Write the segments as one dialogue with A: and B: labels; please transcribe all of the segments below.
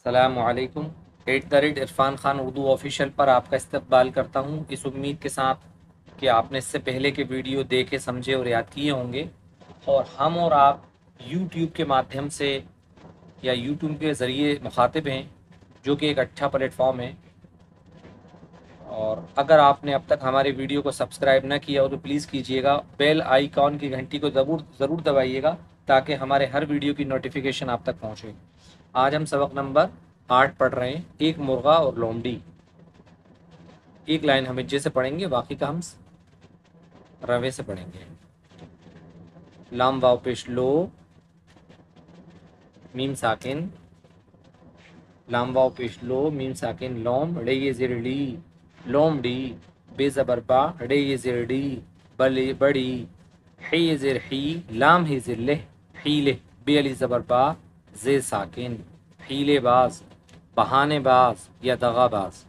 A: السلام علیکم۔ عرفان خان اردو آفیشیل پر آپ کا استقبال کرتا ہوں، اس امید کے ساتھ کہ آپ نے اس سے پہلے کے ویڈیو دیکھے، سمجھے اور یاد کیے ہوں گے، اور ہم اور آپ یوٹیوب کے مادھیم سے یا یوٹیوب کے ذریعے مخاطب ہیں، جو کہ ایک اچھا پلیٹ فارم ہے۔ اور اگر آپ نے اب تک ہمارے ویڈیو کو سبسکرائب نہ کیا ہو تو پلیز کیجئے گا، بیل آئیکن کی گھنٹی کو ضرور دبائیے گا تاکہ ہمارے ہر ویڈیو کی نوٹیفیکیشن آپ تک پہنچے۔ آج ہم سبق نمبر 8 پڑھ رہے ہیں، ایک مرغا اور لومڑی۔ ایک لائن ہم ہجے سے پڑھیں گے، باقی کا ہم روے سے پڑھیں گے۔ لام واو پیش لو، میم ساکن، لام واو پیش لو، میم ساکن لوم، ڑے یہ زیر لی، لومڑی، بے زبر با، ڑے یہ زیر ڈی، بڑی، حی یہ زیر حی، لام ہی زیر لہ، حیلہ، بے علی زبر با، زے ساکن، حیلے باز، بہانے باز یا دغا باز۔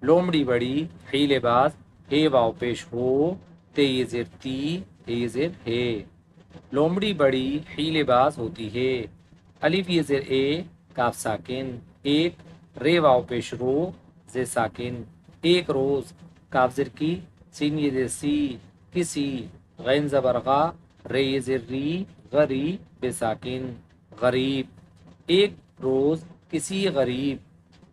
A: لومڑی بڑی، حیلے باز، ہے واو پیش ہو، تے یہ زیر تی، ہے یہ زیر ہے۔ لومڑی بڑی حیلے باز ہوتی ہے۔ الف یہ زیر اے، کاف ساکن، ایک، رے واو پیش رو، زے ساکن، ایک روز، کاف زر کی، سین یہ زیر سی، کسی، غین زبر غا، رے یہ زیر ری، غری، بے ساکن، غریب، ایک روز، کسی غریب۔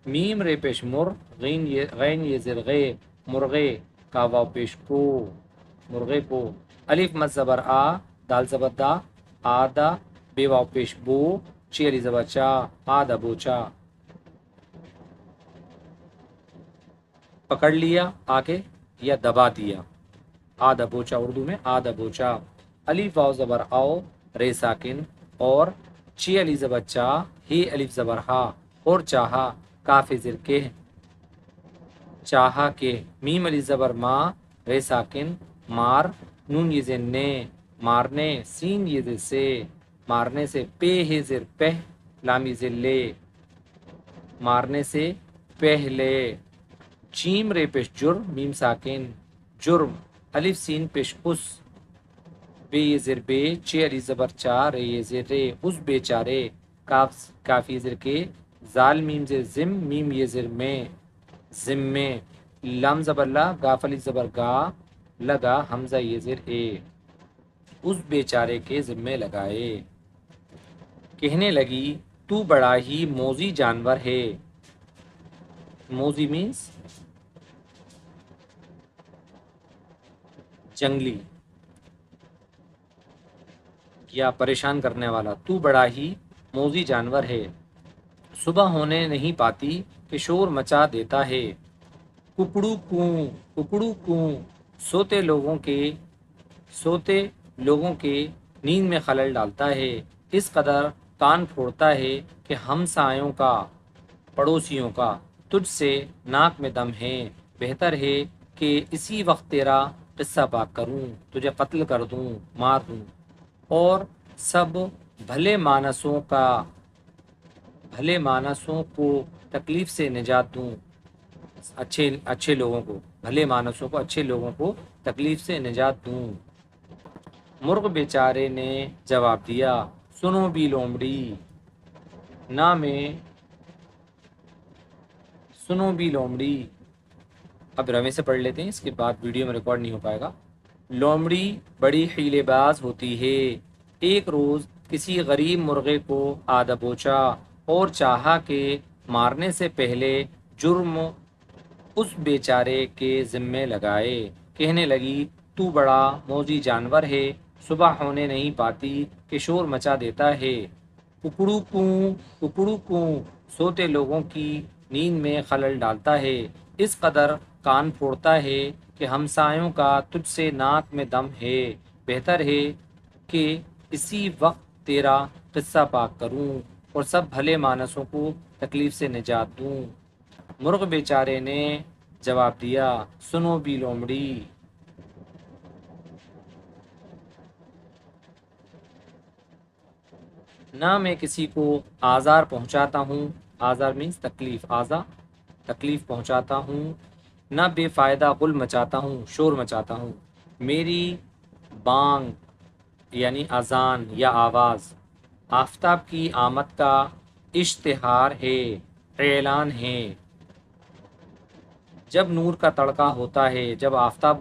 A: میم رے پیش مر، غین یہ زر غے، مرغے، کا واو پیش کو، مرغے کو۔ الف مد زبر آ، دال زبر دا، آدھا، بے واو پیش بو، چی علی زبر چا، آدھا بوچا۔ پکڑ لیا آگے یا دبا دیا، آدھا بوچا اردو میں آدھا بوچا۔ الف واو زبر او، رے ساکن، اور، چی علی زبر چا، ہی الف زبر ہا، اور چاہا، کاف زر کے، چاہا کے۔ میم علی زبر ما، رے ساکن، مار، نون یہ زر نے، مارنے، سین یہ زر سے، مارنے سے۔ پہ ہے زر پہ، لام یہ زر لے، مارنے سے پہلے۔ چیم رے پیش جر، میم ساکن، جرم، الف سین پیش اس، بے یہ زر بے، چے علی زبر چا، رے یہ زر رے، اس بے چارے، کاف یہ زر کے، زال میم زر زم، میم یہ زر میں، ذمے۔ لام زبر لا، گاف علی زبر گا، لگا، حمزہ یہ زر اے، اس بیچارے کے ذمے لگائے۔ کہنے لگی، تو بڑا ہی موذی جانور ہے۔ موذی مینس جنگلی یا پریشان کرنے والا۔ تو بڑا ہی موذی جانور ہے، صبح ہونے نہیں پاتی کہ شور مچا دیتا ہے۔ ککڑو کوں، ککڑو کوں، سوتے لوگوں کے نیند میں خلل ڈالتا ہے، اس قدر کان پھوڑتا ہے کہ ہمسایوں کا، پڑوسیوں کا، تجھ سے ناک میں دم ہے، بہتر ہے کہ اسی وقت تیرا قصہ پاک کروں، تجھے قتل کر دوں، مار دوں، اور سب بھلے مانسوں کو تکلیف سے نجات دوں، اچھے لوگوں کو، بھلے مانسوں کو، اچھے لوگوں کو تکلیف سے نجات دوں۔ مرغ بیچارے نے جواب دیا، سنو بھی لومڑی، نہ میں، سنو بھی لومڑی۔ اب روے سے پڑھ لیتے ہیں، اس کے بعد ویڈیو میں ریکارڈ نہیں ہو پائے گا۔ لومڑی بڑی حیلے باز ہوتی ہے، ایک روز کسی غریب مرغے کو آدھا بوچا اور چاہا کہ مارنے سے پہلے جرم اس بیچارے کے ذمے لگائے۔ کہنے لگی، تو بڑا موذی جانور ہے، صبح ہونے نہیں پاتی کہ شور مچا دیتا ہے۔ ککڑو کوں، ککڑو کوں، سوتے لوگوں کی نیند میں خلل ڈالتا ہے، اس قدر کان پھوڑتا ہے کہ ہمسایوں کا تجھ سے ناک میں دم ہے، بہتر ہے کہ اسی وقت تیرا قصہ پاک کروں اور سب بھلے مانسوں کو تکلیف سے نجات دوں۔ مرغ بیچارے نے جواب دیا، سنو بھی لومڑی، نہ میں کسی کو آزار پہنچاتا ہوں، آزار مینس تکلیف، آزا تکلیف پہنچاتا ہوں، نہ بے فائدہ غل مچاتا ہوں، شور مچاتا ہوں۔ میری بانگ یعنی اذان یا آواز آفتاب کی آمد کا اشتہار ہے، اعلان ہے۔ جب نور کا تڑکا ہوتا ہے، جب آفتاب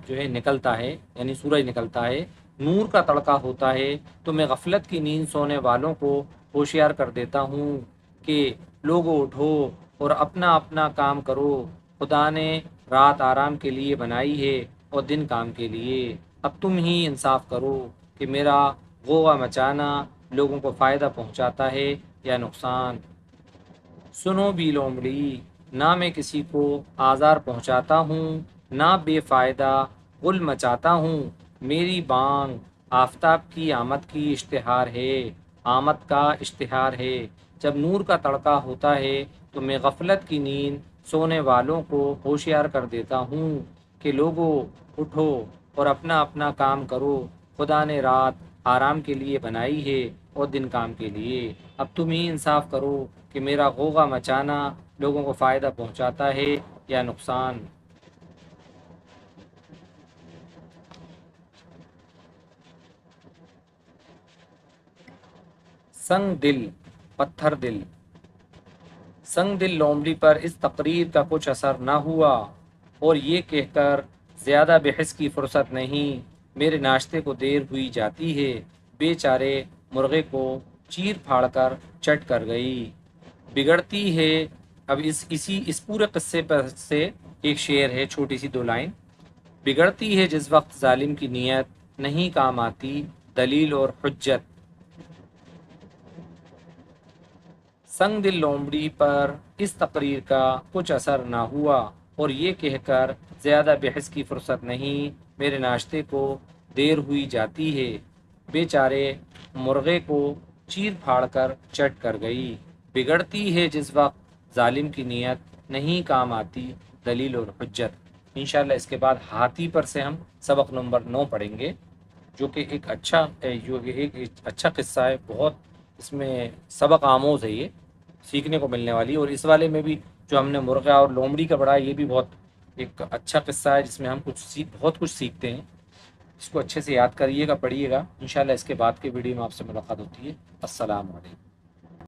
A: جو ہے نکلتا ہے، یعنی سورج نکلتا ہے، نور کا تڑکا ہوتا ہے، تو میں غفلت کی نیند سونے والوں کو ہوشیار کر دیتا ہوں کہ لوگوں اٹھو اور اپنا اپنا کام کرو، خدا نے رات آرام کے لیے بنائی ہے اور دن کام کے لیے، اب تم ہی انصاف کرو کہ میرا غوغا مچانا لوگوں کو فائدہ پہنچاتا ہے یا نقصان۔ سنو بھی لومڑی، نہ میں کسی کو آزار پہنچاتا ہوں، نہ بے فائدہ غل مچاتا ہوں، میری بانگ آفتاب کی آمد کی اشتہار ہے، آمد کا اشتہار ہے۔ جب نور کا تڑکا ہوتا ہے تو میں غفلت کی نیند سونے والوں کو ہوشیار کر دیتا ہوں کہ لوگوں اٹھو اور اپنا اپنا کام کرو، خدا نے رات آرام کے لیے بنائی ہے اور دن کام کے لیے، اب تم ہی انصاف کرو کہ میرا غوغا مچانا لوگوں کو فائدہ پہنچاتا ہے یا نقصان۔ سنگ دل، پتھر دل۔ سنگ دل لومڑی پر اس تقریر کا کچھ اثر نہ ہوا اور یہ کہہ کر زیادہ بحث کی فرصت نہیں، میرے ناشتے کو دیر ہوئی جاتی ہے، بے چارے مرغے کو چیر پھاڑ کر چٹ کر گئی، بگڑتی ہے۔ اب اس پورے قصے پر سے ایک شعر ہے، چھوٹی سی 2 لائن۔ بگڑتی ہے جس وقت ظالم کی نیت، نہیں کام آتی دلیل اور حجت۔ سنگ دل لومڑی پر اس تقریر کا کچھ اثر نہ ہوا اور یہ کہہ کر زیادہ بحث کی فرصت نہیں، میرے ناشتے کو دیر ہوئی جاتی ہے، بے چارے مرغے کو چیر پھاڑ کر چٹ کر گئی، بگڑتی ہے جس وقت ظالم کی نیت، نہیں کام آتی دلیل اور حجت۔ انشاءاللہ اس کے بعد ہاتھی پر سے ہم سبق نمبر 9 پڑھیں گے، جو کہ ایک اچھا قصہ ہے، بہت اس میں سبق آموز ہے، یہ سیکھنے کو ملنے والی، اور اس والے میں بھی جو ہم نے مرغا اور لومڑی کا پڑھا، یہ بھی بہت ایک اچھا قصہ ہے جس میں ہم بہت کچھ سیکھتے ہیں۔ اس کو اچھے سے یاد کریے گا، پڑھیے گا، انشاءاللہ اس کے بعد کی ویڈیو میں آپ سے ملاقات ہوتی ہے۔ السلام علیکم۔